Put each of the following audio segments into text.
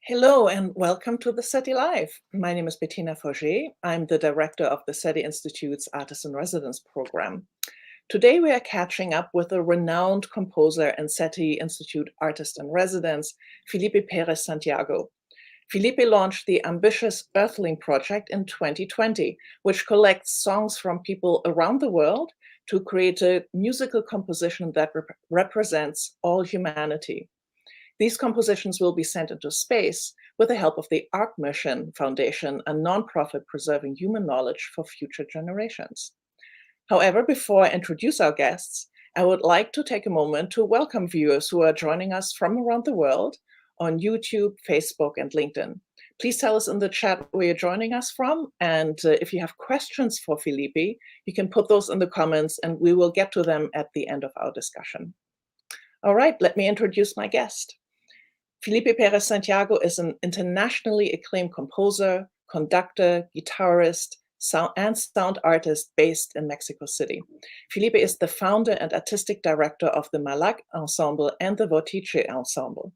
Hello and welcome to the SETI Live. My name is Bettina. I'm the director of the SETI Institute's Artist in Residence program. Today we are catching up with a renowned composer and SETI Institute artist in residence, Felipe Pérez Santiago. Felipe launched the ambitious Earthling Project in 2020, which collects songs from people around the world to create a musical composition that represents all humanity. These compositions will be sent into space with the help of the Arc Mission Foundation, a nonprofit preserving human knowledge for future generations. However, before I introduce our guests, I would like to take a moment to welcome viewers who are joining us from around the world on YouTube, Facebook, and LinkedIn. Please tell us in the chat where you're joining us from, and if you have questions for Felipe, you can put those in the comments and we will get to them at the end of our discussion. All right, let me introduce my guest. Felipe Pérez Santiago is an internationally acclaimed composer, conductor, guitarist, and sound artist based in Mexico City. Felipe is the founder and artistic director of the Malac Ensemble and the Vortice Ensemble.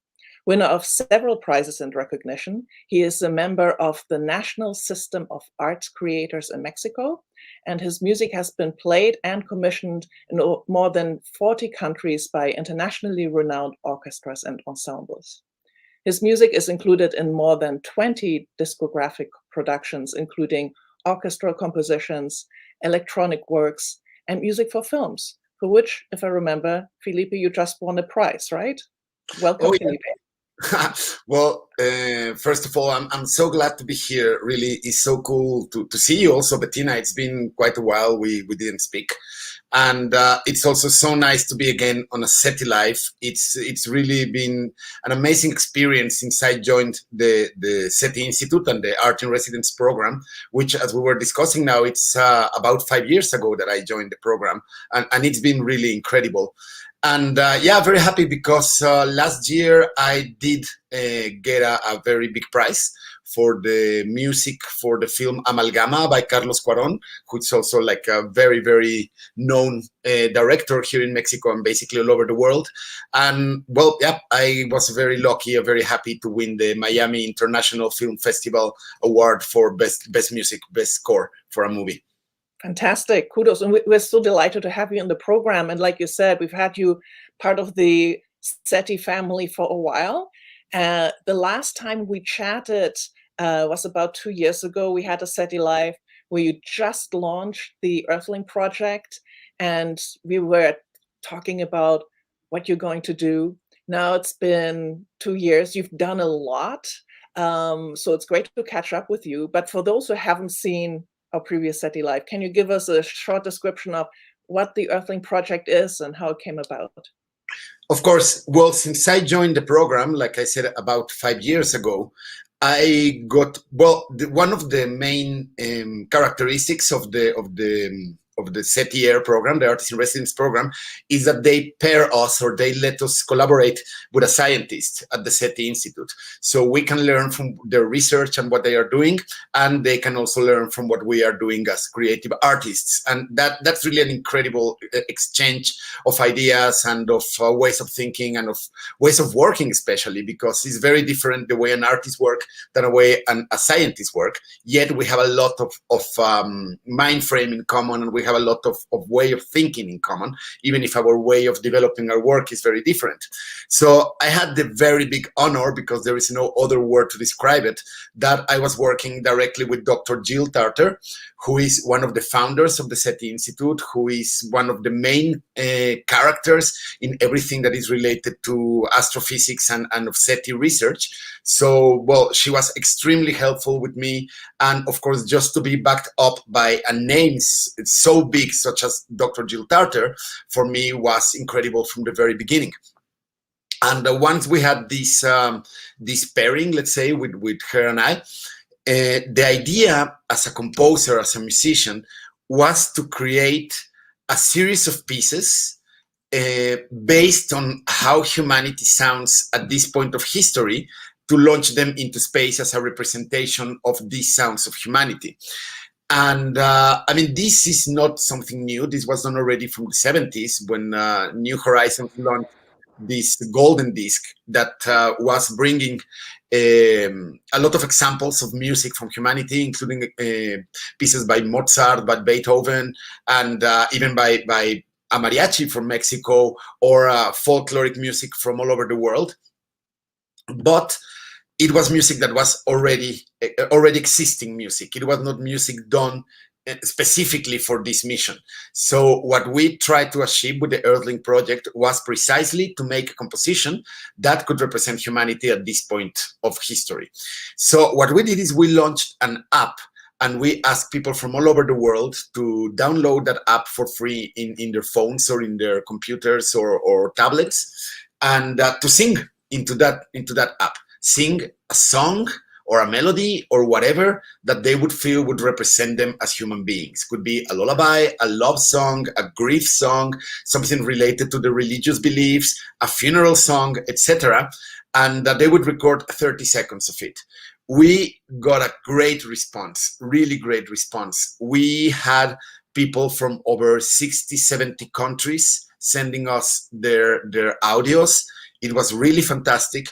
Winner of several prizes and recognition, he is a member of the National System of Arts Creators in Mexico, and his music has been played and commissioned in more than 40 countries by internationally renowned orchestras and ensembles. His music is included in more than 20 discographic productions, including orchestral compositions, electronic works, and music for films, for which, if I remember, Felipe, you just won a prize, right? Welcome, Felipe. Well, first of all, I'm so glad to be here. Really, it's so cool to see you also, Bettina. It's been quite a while we didn't speak. And it's also so nice to be again on a SETI Live. It's really been an amazing experience since I joined the SETI Institute and the Art in Residence program, which, as we were discussing now, it's about 5 years ago that I joined the program. And it's been really incredible. And yeah, very happy because last year I did get a very big prize for the music for the film Amalgama by Carlos Cuarón, who's also like a very, very known director here in Mexico and basically all over the world. And well, yeah, I was very lucky and very happy to win the Miami International Film Festival Award for Best Music, Best Score for a movie. Fantastic, kudos. And we're so delighted to have you in the program. And like you said, we've had you part of the SETI family for a while. The last time we chatted was about 2 years ago. We had a SETI Live where you just launched the Earthling Project, and we were talking about what you're going to do. Now it's been 2 years. You've done a lot. So it's great to catch up with you. But for those who haven't seen our previous SETI Live, can you give us a short description of what the Earthling Project is and how it came about? Of course. Well, since I joined the program, like I said, about 5 years ago, I got, well, one of the main characteristics of the SETI program, the Artist in Residence program, is that they pair us or they let us collaborate with a scientist at the SETI Institute. So we can learn from their research and what they are doing, and they can also learn from what we are doing as creative artists. And that's really an incredible exchange of ideas and of ways of thinking and of ways of working, especially because it's very different the way an artist works than the way a scientist works. Yet we have a lot of mind frame in common, and we have a lot of way of thinking in common, even if our way of developing our work is very different. So I had the very big honor, because there is no other word to describe it, that I was working directly with Dr. Jill Tarter, who is one of the founders of the SETI Institute, who is one of the main characters in everything that is related to astrophysics and of SETI research. So, well, she was extremely helpful with me. And of course, just to be backed up by a name so big, such as Dr. Jill Tarter, for me was incredible from the very beginning. And once we had this pairing, let's say, with her and I, the idea as a composer, as a musician, was to create a series of pieces based on how humanity sounds at this point of history, to launch them into space as a representation of these sounds of humanity. And I mean, this is not something new. This was done already from the 70s when New Horizons launched this golden disc that was bringing a lot of examples of music from humanity, including pieces by Mozart, by Beethoven, and even by a mariachi from Mexico, or folkloric music from all over the world. But it was music that was already existing music. It was not music done specifically for this mission. So what we tried to achieve with the Earthling Project was precisely to make a composition that could represent humanity at this point of history. So what we did is we launched an app, and we asked people from all over the world to download that app for free in their phones or in their computers or tablets, and to sing into that app. Sing a song or a melody or whatever that they would feel would represent them as human beings. Could be a lullaby, a love song, a grief song, something related to the religious beliefs, a funeral song, etc. And that they would record 30 seconds of it. We got a great response, really great response. We had people from over 60, 70 countries sending us their audios. It was really fantastic.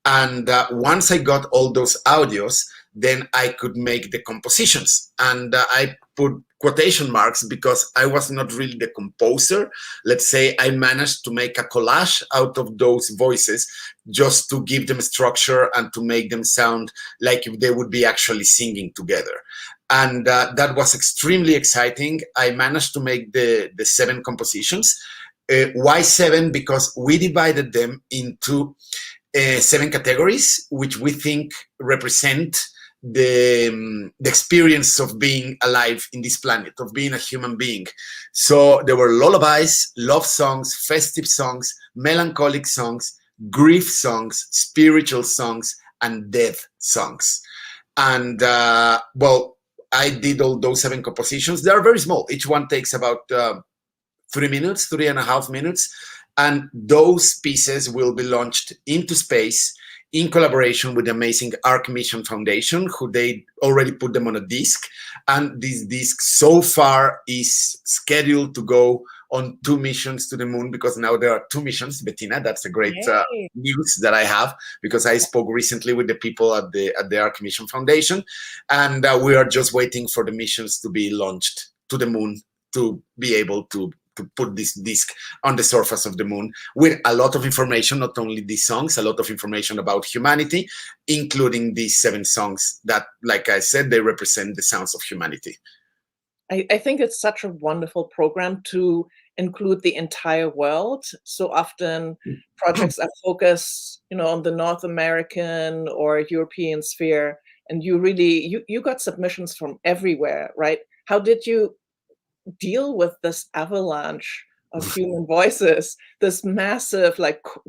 And once I got all those audios, then I could make the compositions. And I put quotation marks because I was not really the composer. Let's say I managed to make a collage out of those voices just to give them structure and to make them sound like if they would be actually singing together. And that was extremely exciting. I managed to make the 7 compositions. Why 7? Because we divided them into 7 categories, which we think represent the experience of being alive in this planet, of being a human being. So there were lullabies, love songs, festive songs, melancholic songs, grief songs, spiritual songs, and death songs. And well, I did all those 7 compositions. They are very small. Each one takes about 3 minutes, 3.5 minutes. And those pieces will be launched into space in collaboration with the amazing Arc Mission Foundation, who they already put them on a disc. And this disc so far is scheduled to go on 2 missions to the moon, because now there are 2 missions, Bettina. That's a great news that I have, because I spoke recently with the people at the Arc Mission Foundation, and we are just waiting for the missions to be launched to the moon to be able to put this disc on the surface of the moon with a lot of information, not only these songs, a lot of information about humanity, including these 7 songs that, like I said, they represent the sounds of humanity. I think it's such a wonderful program to include the entire world. So often projects are focused, on the North American or European sphere, and you really, you got submissions from everywhere, right? How did you deal with this avalanche of human voices, this massive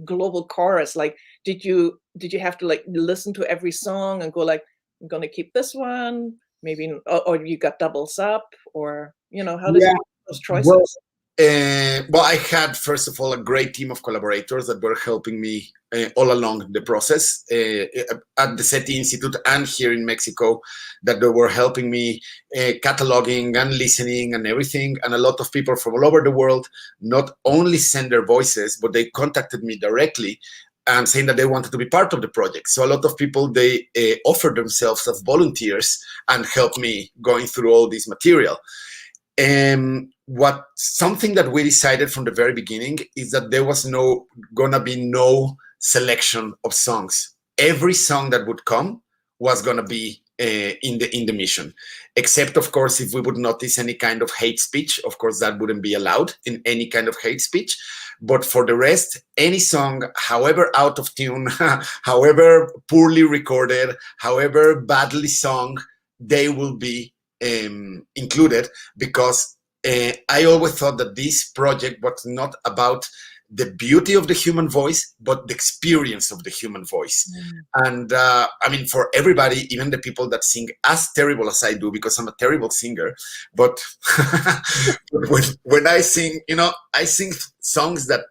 global chorus? Like, did you have to listen to every song and go I'm gonna keep this one, maybe, or you got doubles up, or how did you make those choices? Well, I had, first of all, a great team of collaborators that were helping me all along the process at the SETI Institute and here in Mexico, that they were helping me cataloging and listening and everything. And a lot of people from all over the world not only sent their voices, but they contacted me directly and saying that they wanted to be part of the project. So a lot of people, they offered themselves as volunteers and helped me going through all this material. Something that we decided from the very beginning is that there was gonna be no selection of songs. Every song that would come was gonna be in the mission, except, of course, if we would notice any kind of hate speech. Of course, that wouldn't be allowed in any kind of hate speech. But for the rest, any song, however out of tune, however poorly recorded, however badly sung, they will be included, because I always thought that this project was not about the beauty of the human voice, but the experience of the human voice. And I mean, for everybody, even the people that sing as terrible as I do, because I'm a terrible singer, but when I sing, I sing songs that,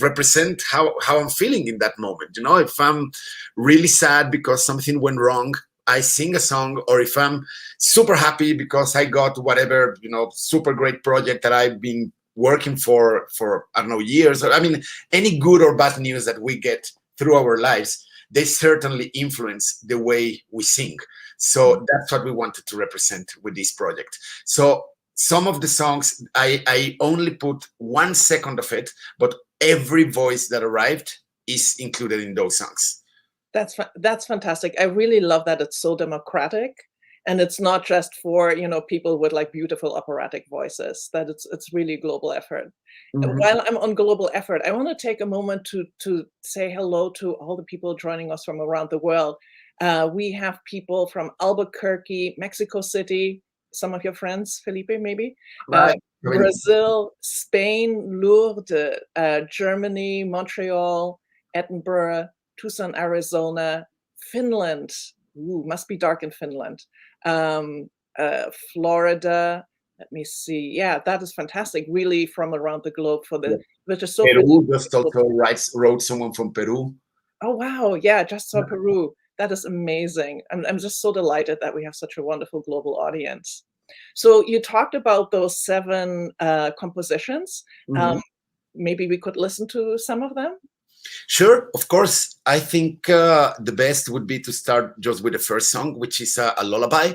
represent how I'm feeling in that moment. If I'm really sad because something went wrong, I sing a song, or if I'm super happy because I got whatever, super great project that I've been working for I don't know, years, or I mean, any good or bad news that we get through our lives, they certainly influence the way we sing. So that's what we wanted to represent with this project. So some of the songs, I only put 1 second of it, but every voice that arrived is included in those songs. That's fantastic. I really love that it's so democratic, and it's not just for, you know, people with like beautiful operatic voices, that it's really a global effort. While I'm on global effort, I want to take a moment to say hello to all the people joining us from around the world. We have people from Albuquerque, Mexico City, some of your friends, Felipe, maybe, Right. Brazil, Spain, Lourdes, Germany, Montreal, Edinburgh, Tucson, Arizona, Finland. Ooh, must be dark in Finland. Florida. Let me see. Yeah, that is fantastic. Really from around the globe for the, which is so. Peru just also wrote someone from Peru. Oh wow! Yeah, just saw Peru. That is amazing. I'm just so delighted that we have such a wonderful global audience. So you talked about those 7 compositions. Maybe we could listen to some of them. Sure, of course. I think the best would be to start just with the first song, which is a lullaby,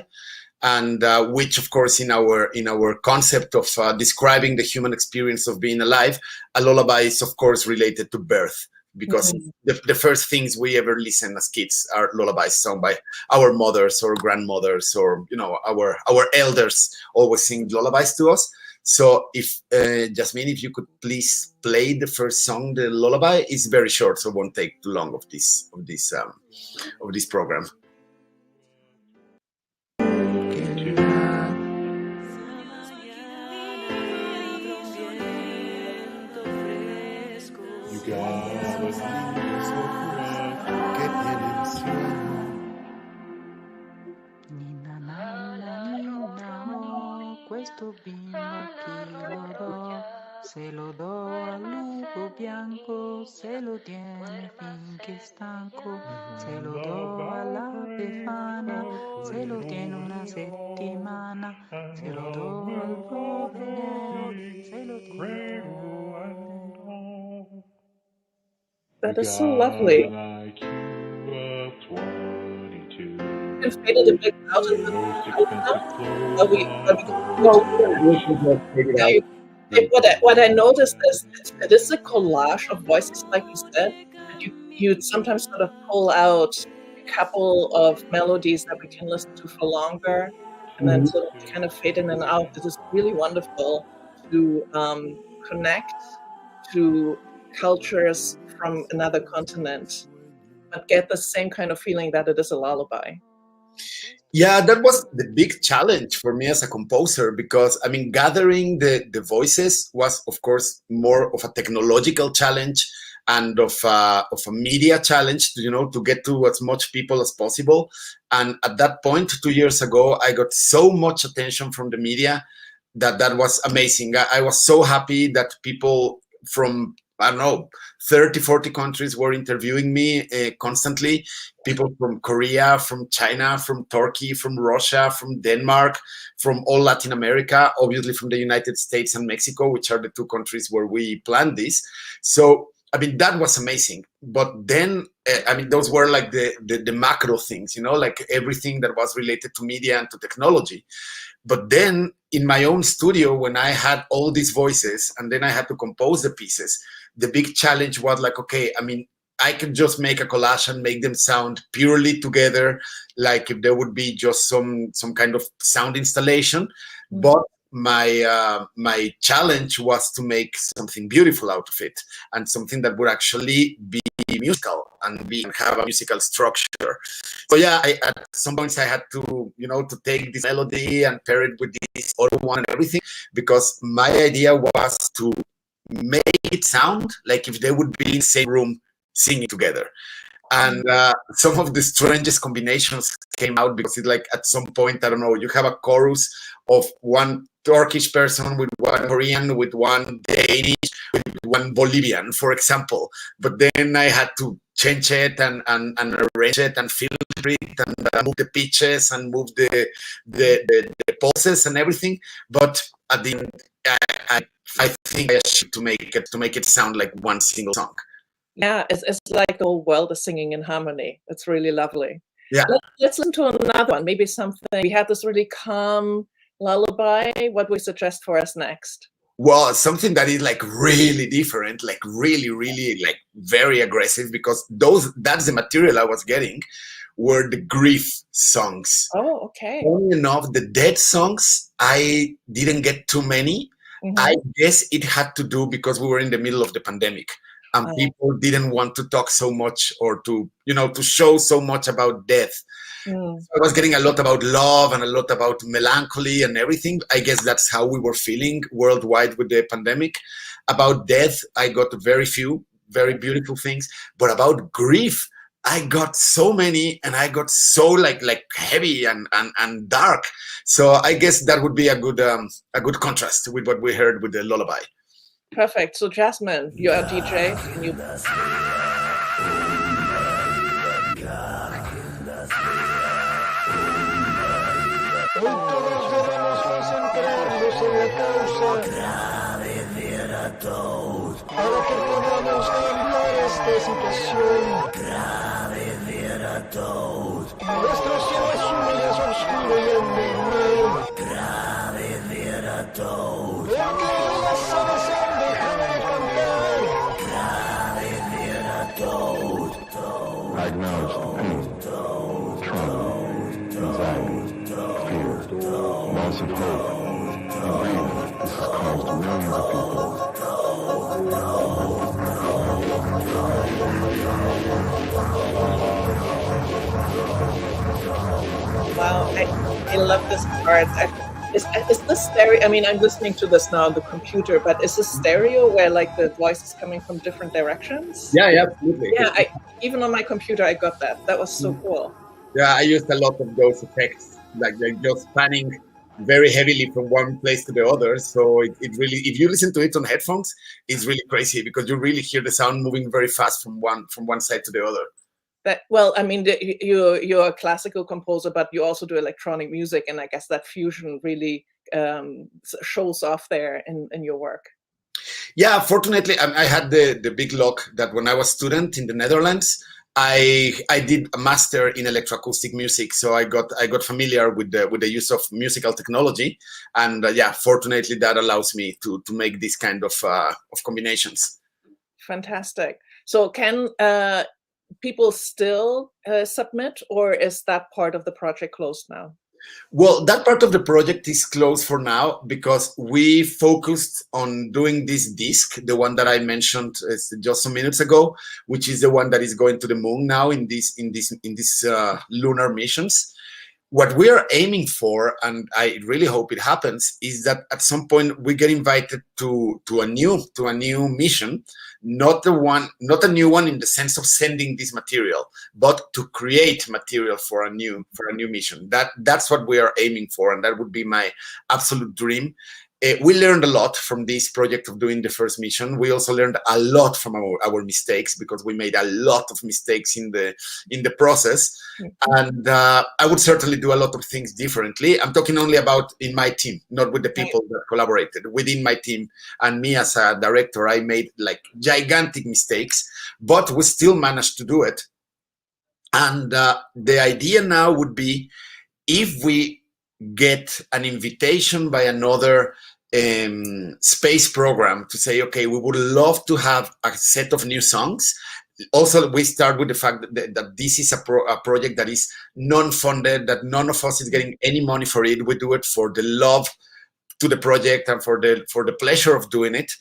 and which, of course, in our concept of describing the human experience of being alive, a lullaby is, of course, related to birth, because the first things we ever listen as kids are lullabies sung by our mothers or grandmothers, or our elders always sing lullabies to us. So if Jasmine, if you could please play the first song, the lullaby is very short, so it won't take too long of this program. Questo bimbo chi lo do, se lo do al lupo bianco, se lo tiene finché è stanco, se lo do alla befana, se lo tiene una settimana, se lo do al provenero, se lo tiene. That is so lovely. It's faded a bit out in what I noticed is it is a collage of voices, like you said. You'd sometimes sort of pull out a couple of melodies that we can listen to for longer, and then sort of kind of fade in and out. It is really wonderful to connect to cultures from another continent, but get the same kind of feeling that it is a lullaby. Yeah, that was the big challenge for me as a composer, because I mean, gathering the voices was, of course, more of a technological challenge and of a media challenge, to get to as much people as possible. And at that point, 2 years ago, I got so much attention from the media that was amazing. I was so happy that people from, I don't know, 30, 40 countries were interviewing me constantly. People from Korea, from China, from Turkey, from Russia, from Denmark, from all Latin America, obviously from the United States and Mexico, which are the 2 countries where we planned this. So, I mean, that was amazing. But then, I mean, those were like the macro things, like everything that was related to media and to technology. But then in my own studio, when I had all these voices and then I had to compose the pieces, the big challenge was like, okay, I mean, I can just make a collage and make them sound purely together, like if there would be just some kind of sound installation. But my challenge was to make something beautiful out of it, and something that would actually be musical and have a musical structure. So yeah, at some points I had to, to take this melody and pair it with this other one and everything, because my idea was to make it sound like if they would be in the same room singing together. And some of the strangest combinations came out, because it's like at some point, I don't know, you have a chorus of one Turkish person with one Korean, with one Danish, with one Bolivian, for example. But then I had to change it and arrange it and filter it and move the pitches and move the pulses and everything, but at the end, I think I achieved to make it sound like one single song. Yeah, it's like the whole world is singing in harmony. It's really lovely. Yeah. Let's listen to another one, maybe something. We had this really calm lullaby. What would you suggest for us next? Well, something that is like really different, like really, really like very aggressive, because that's the material I was getting, were the grief songs. Oh, okay. Funny enough, the dead songs, I didn't get too many. I guess it had to do because we were in the middle of the pandemic and people didn't want to talk so much or to show so much about death. So I was getting a lot about love and a lot about melancholy and everything. I guess that's how we were feeling worldwide with the pandemic. About death, I got very few, very beautiful things. But about grief, I got so many, and I got so like heavy and dark. So I guess that would be a good contrast with what we heard with the lullaby. Perfect. So Jasmine, you're a DJ. Can you... Para que podamos cambiar esta situación. Grave vera todo. Nuestro cielo azul es oscuro y envenenado. Grave vera todo. Porque las aves han dejado de cantar. Grave vera todo. I acknowledge the pain, trauma, anxiety, fear, loss of hope, and grief this has caused millions of people. Wow, I love this part. Is this stereo? I mean, I'm listening to this now on the computer, but is this stereo where like the voice is coming from different directions? Yeah, absolutely. Yeah, even on my computer, I got that. That was so cool. Yeah, I used a lot of those effects, like just panning very heavily from one place to the other. So it really, if you listen to it on headphones, it's really crazy because you really hear the sound moving very fast from one side to the other. Well, I mean, you're a classical composer, but you also do electronic music, and I guess that fusion really shows off there in your work. Yeah, fortunately, I had the big luck that when I was a student in the Netherlands, I did a master in electroacoustic music, so I got familiar with the use of musical technology, and yeah, fortunately, that allows me to make this kind of combinations. Fantastic. So can people still submit, or is that part of the project closed now? Well, that part of the project is closed for now because we focused on doing this disc, the one that I mentioned just some minutes ago, which is the one that is going to the moon now in these lunar missions. What we are aiming for, and I really hope it happens, is that at some point we get invited to a new mission, not a new one in the sense of sending this material, but to create material for a new mission. That's what we are aiming for, and that would be my absolute dream. We learned a lot from this project of doing the first mission. We also learned a lot from our mistakes, because we made a lot of mistakes in the process. And I would certainly do a lot of things differently. I'm talking only about in my team, not with the people that collaborated. Within my team and me as a director, I made like gigantic mistakes, but we still managed to do it. And the idea now would be, if we get an invitation by another space program to say, okay, we would love to have a set of new songs. Also, we start with the fact that this is a project that is non-funded, that none of us is getting any money for it. We do it for the love to the project and for the pleasure of doing it.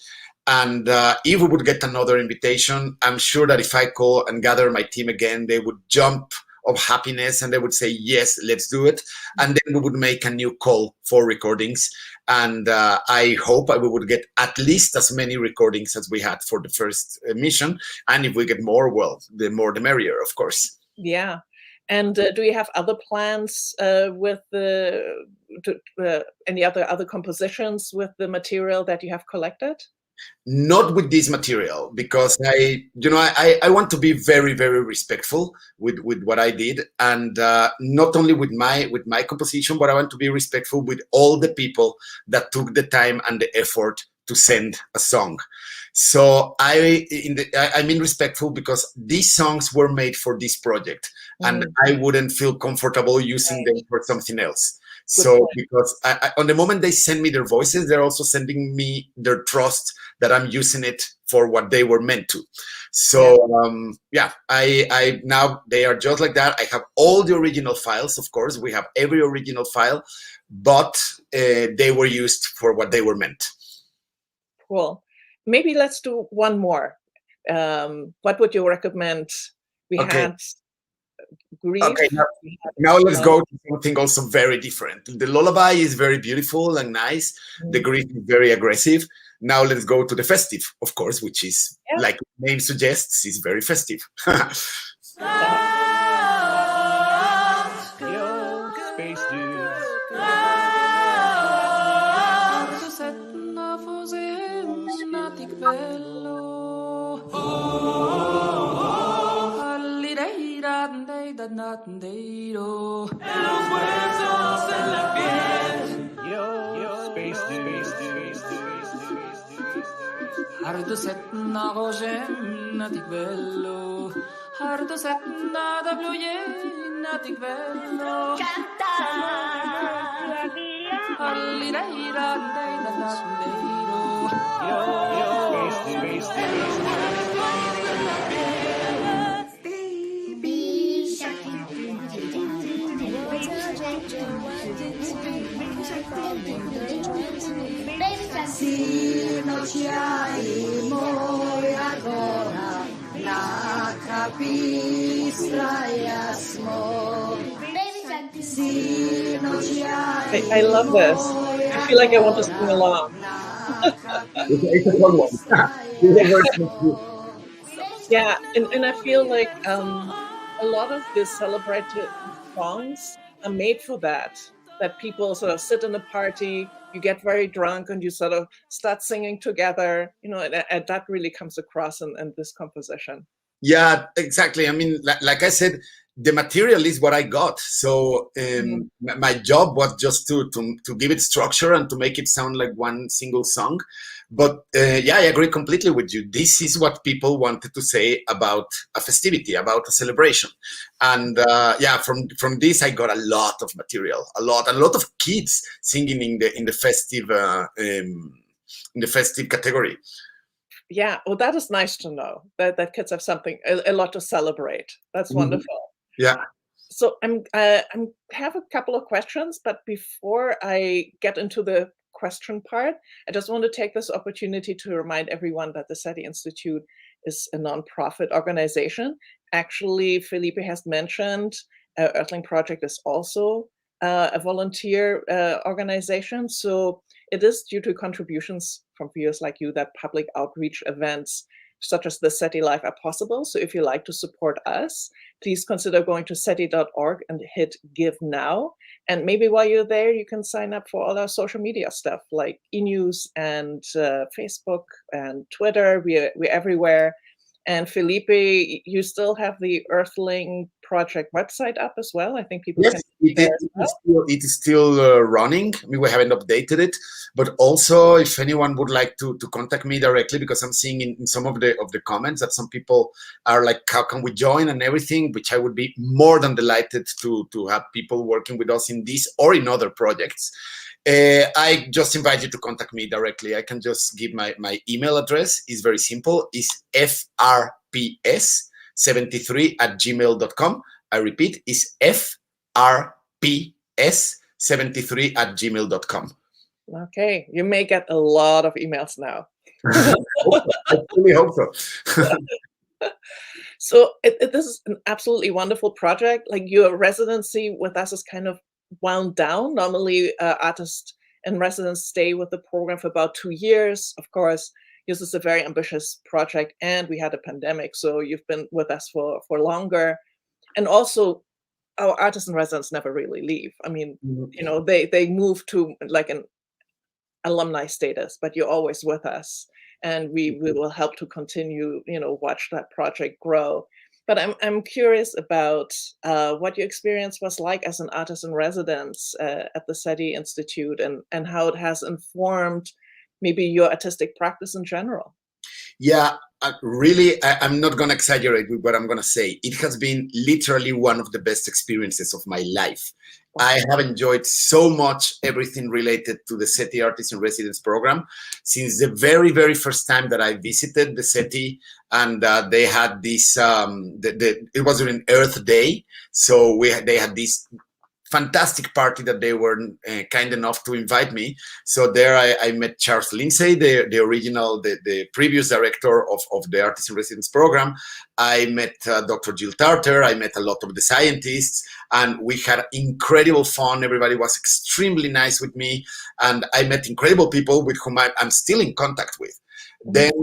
And if we would get another invitation, I'm sure that if I call and gather my team again, they would jump of happiness and they would say, yes, let's do it. And then we would make a new call for recordings. And I hope we would get at least as many recordings as we had for the first mission. And if we get more, well, the more the merrier, of course. Yeah. And do you have other plans with any other compositions with the material that you have collected? Not with this material, because I want to be very, very respectful with what I did, and not only with my composition, but I want to be respectful with all the people that took the time and the effort to send a song. So I mean respectful, because these songs were made for this project, and I wouldn't feel comfortable using them for something else. So because on the moment they send me their voices, they're also sending me their trust that I'm using it for what they were meant to. So I now they are just like that. I have all the original files, of course. We have every original file, but they were used for what they were meant. Cool. Maybe let's do one more. What would you recommend? We had grief. Okay, now let's go to something also very different. The lullaby is very beautiful and nice. The grief is very aggressive. Now let's go to the festive, of course, which is, like the name suggests, is very festive. Space dudes. Space dudes. Hardo setna rogen ti bello, hardo setna da blujen ti bello. Canta, halli dai da dai da Space dudes. Sino ci hai moi agora na capisraiasmo. Sino ci hai. I love this. I feel like I want to sing along. It's a fun one. Yeah, and I feel like a lot of these celebrated songs are made for that people sort of sit in a party, you get very drunk, and you sort of start singing together, and that really comes across in this composition. Yeah, exactly. I mean, like I said, the material is what I got. So my job was just to give it structure and to make it sound like one single song. But yeah, I agree completely with you. This is what people wanted to say about a festivity, about a celebration. And yeah, from this, I got a lot of material, a lot of kids singing in the festive category. Yeah, well, that is nice to know that kids have something, a lot to celebrate. That's wonderful. Yeah. So I have a couple of questions, but before I get into the question part, I just want to take this opportunity to remind everyone that the SETI Institute is a nonprofit organization. Actually, Felipe has mentioned Earthling Project is also a volunteer organization. So it is due to contributions from viewers like you that public outreach events such as the SETI Live are possible. So if you like to support us, please consider going to SETI.org and hit Give Now. And maybe while you're there, you can sign up for all our social media stuff like e-news and Facebook and Twitter. We're everywhere. And Felipe, you still have the Earthling Project website up as well. I think people yes, it is still running. I mean, we haven't updated it, but also if anyone would like to contact me directly, because I'm seeing in some of the comments that some people are like, how can we join and everything, which I would be more than delighted to have people working with us in this or in other projects. I just invite you to contact me directly. I can just give my email address. It's very simple. It's frps73@gmail.com. I repeat, it's frps73@gmail.com. Okay, you may get a lot of emails now. I really hope so. So this is an absolutely wonderful project. Like your residency with us is kind of wound down. Normally, artists in residence stay with the program for about 2 years. Of course, this is a very ambitious project, and we had a pandemic, so you've been with us for longer. And also, our artists in residence never really leave. I mean, they move to like an alumni status, but you're always with us. and we will help to continue, watch that project grow. But I'm curious about what your experience was like as an artist in residence at the SETI Institute, and how it has informed maybe your artistic practice in general. Yeah, really, I'm not going to exaggerate with what I'm going to say. It has been literally one of the best experiences of my life. I have enjoyed so much everything related to the SETI Artist in Residence program since the very, very first time that I visited the SETI, and they had this, it was during Earth Day. So they had this fantastic party that they were kind enough to invite me. So there I met Charles Lindsay, the original, the previous director of the Artist in Residence program. I met Dr. Jill Tarter. I met a lot of the scientists, and we had incredible fun. Everybody was extremely nice with me, and I met incredible people with whom I'm still in contact with. Then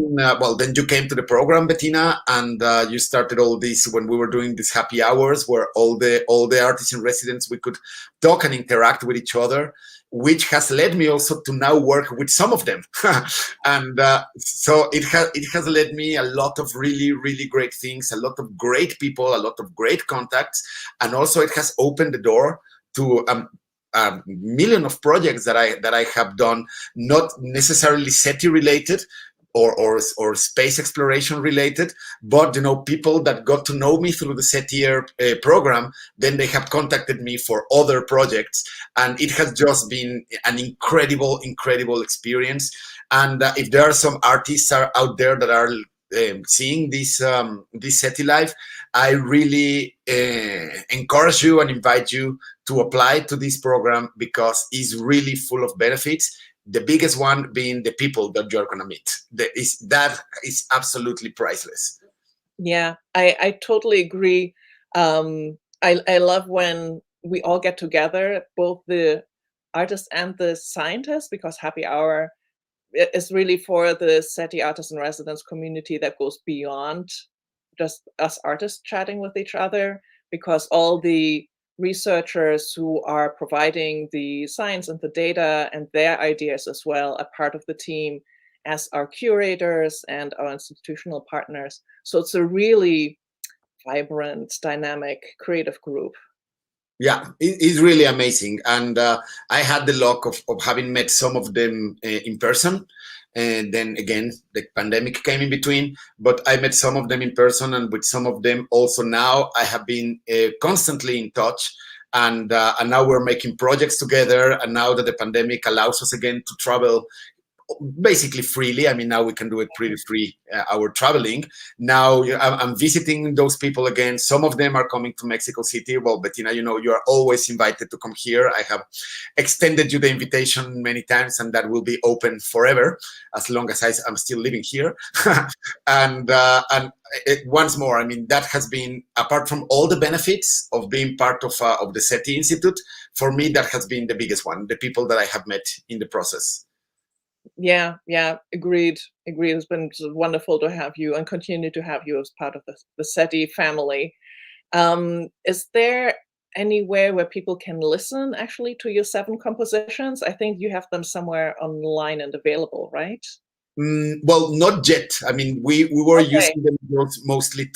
you came to the program, Bettina, and you started all this when we were doing these happy hours where all the artists in residence, we could talk and interact with each other, which has led me also to now work with some of them. And so it has led me a lot of really, really great things, a lot of great people, a lot of great contacts, and also it has opened the door to a million of projects that I have done, not necessarily SETI related, or space exploration related, but people that got to know me through the SETI program, then they have contacted me for other projects, and it has just been an incredible experience. And if there are some artists out there that are seeing this SETI Live, I really encourage you and invite you to apply to this program because it's really full of benefits. The biggest one being the people that you're going to meet. That is absolutely priceless. Yeah, I totally agree. I love when we all get together, both the artists and the scientists, because happy hour is really for the SETI Artist in Residence community that goes beyond just us artists chatting with each other, because all the researchers who are providing the science and the data and their ideas as well are part of the team as our curators and our institutional partners. So it's a really vibrant, dynamic, creative group. Yeah, it's really amazing. And I had the luck of having met some of them in person. And then again, the pandemic came in between, but I met some of them in person, and with some of them also now I have been constantly in touch. And now we're making projects together. And now that the pandemic allows us again to travel basically freely. I mean, now we can do it pretty free, our traveling. Now I'm visiting those people again. Some of them are coming to Mexico City. Well, Bettina, you are always invited to come here. I have extended you the invitation many times, and that will be open forever, as long as I'm still living here. And once more, I mean, that has been, apart from all the benefits of being part of the SETI Institute, for me, that has been the biggest one, the people that I have met in the process. Yeah, agreed. It's been wonderful to have you and continue to have you as part of the SETI family. Is there anywhere where people can listen actually to your 7 compositions? I think you have them somewhere online and available, right? Well, not yet. I mean, we were using them mostly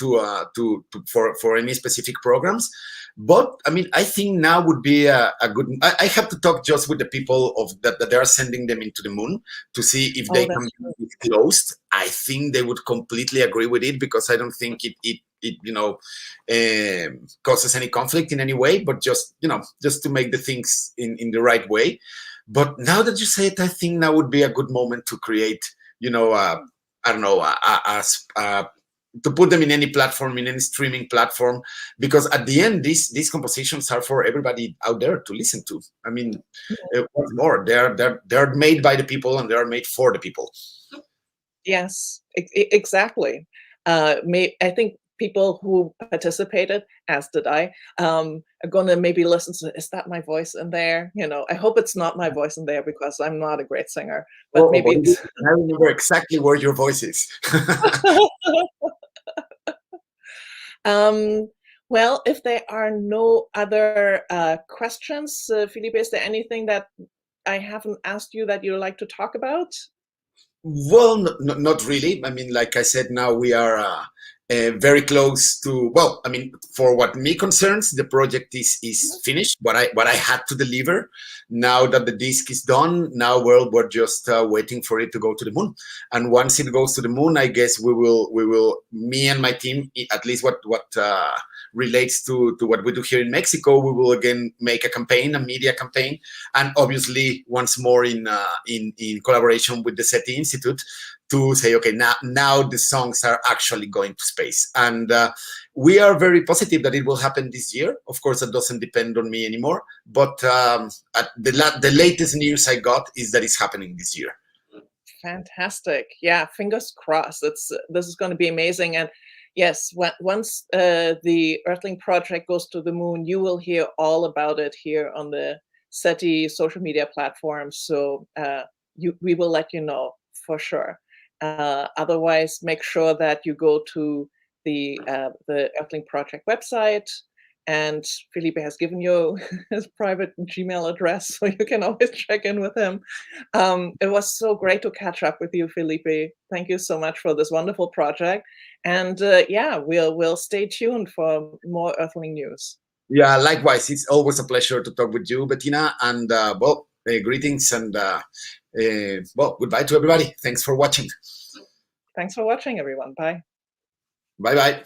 for any specific programs. But I mean, I think now would be a good. I have to talk just with the people that they are sending them into the moon to see if they can be disclosed. I think they would completely agree with it, because I don't think it causes any conflict in any way. But just to make the things in the right way. But now that you say it, I think now would be a good moment to create, I don't know, to put them in any platform, in any streaming platform, because at the end, these compositions are for everybody out there to listen to. I mean, what's more, they're made by the people, and they are made for the people. Yes, exactly. I think people who participated, as did I, are going to maybe listen to, is that my voice in there? I hope it's not my voice in there, because I'm not a great singer. But maybe it's... I remember exactly where your voice is. Well, if there are no other questions, Felipe, is there anything that I haven't asked you that you'd like to talk about? Well, not really. I mean, like I said, now we are very close to. Well, I mean, for what me concerns, the project is finished. What I had to deliver. Now that the disc is done, now we're just waiting for it to go to the moon. And once it goes to the moon, I guess we will me and my team, at least what relates to what we do here in Mexico, we will again make a media campaign, and obviously once more in collaboration with the SETI Institute to say, okay, now the songs are actually going to space. And we are very positive that it will happen this year. Of course, that doesn't depend on me anymore, but the latest news I got is that it's happening this year. Fantastic. Yeah, fingers crossed. This is going to be amazing. And yes, once the Earthling Project goes to the moon, you will hear all about it here on the SETI social media platforms. So we will let you know for sure. Otherwise, make sure that you go to the Earthling Project website. And Felipe has given you his private Gmail address, so you can always check in with him. It was so great to catch up with you, Felipe. Thank you so much for this wonderful project. And yeah, we'll stay tuned for more Earthling news. Yeah, likewise. It's always a pleasure to talk with you, Bettina. And well, greetings and well, goodbye to everybody. Thanks for watching. Thanks for watching, everyone. Bye. Bye-bye.